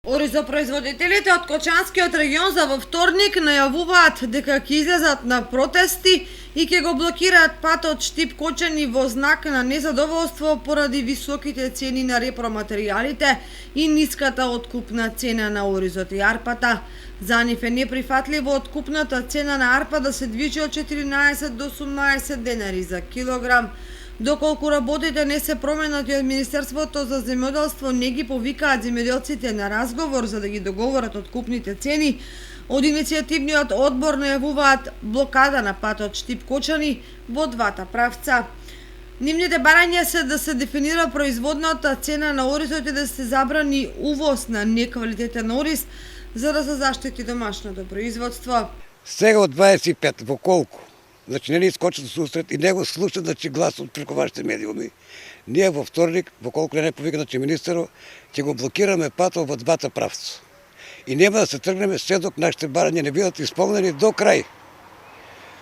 Оризопроизводителите од Кочанскиот регион за во вторник најавуваат дека ќе излезат на протести и ќе го блокираат патот Штип-Кочани во знак на незадоволство поради високите цени на репроматеријалите и ниската откупна цена на оризот и арпата. За нив е неприфатливо откупната цена на арпа да се движи од 14 до 18 денари за килограм. Доколку работите не се променати од Министерството за земјоделство, не ги повикаат земјоделците на разговор за да ги договорат откупните цени, од иницијативниот одбор најавуваат блокада на патот Штип-Кочани во двата правца. Нивните барања се да се дефинира производната цена на оризот и да се забрани увоз на неквалитетен ориз за да се заштити домашното производство. Сега од 25 во колку? Значи не ни искочат сусрет и не го слушат глас од преку вашите медиуми. Ние во вторник, во колку не повика министерот, ќе го блокираме патот во двата правца. И нема да се тргнеме се док нашите барања не бидат исполнени до крај.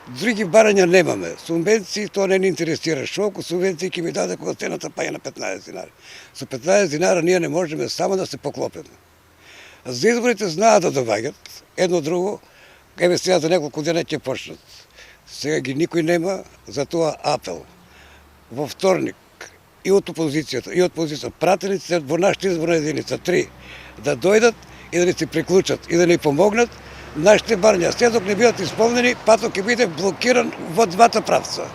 Други барања немаме. Субвенции тоа не ни интересира. Шолку субвенции ќе ми даде кога цената паѓа на 15 динари. Со 15 динара ние не можеме само да се поклопиме. За изборите знаат да доаѓаат, едно друго, еве сега за неколку дена ќе почнат. Сега ги никој нема, затоа апел. Во вторник и од опозицијата, и од позицијата, пратениците во нашата изборна единица 3, да дојдат и да ни се приклучат и да ни помогнат, нашите барања, се док не бидат исполнени, патот ќе биде блокиран во двата правца.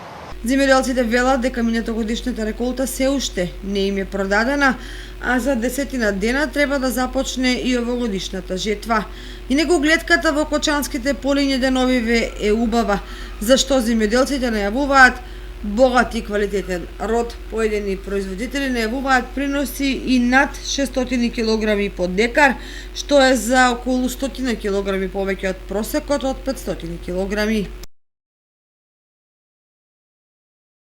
Земјоделците велат дека минатогодишната реколта се уште не им е продадена, а за 10 дена треба да започне и овогодишната жетва. И него гледката во кочанските полиња деновиве е убава, зашто земјоделците најавуваат богат и квалитетен род. Поедини производители најавуваат приноси и над 600 кг по декар, што е за околу 100 кг повеќе од просекот од 500 кг.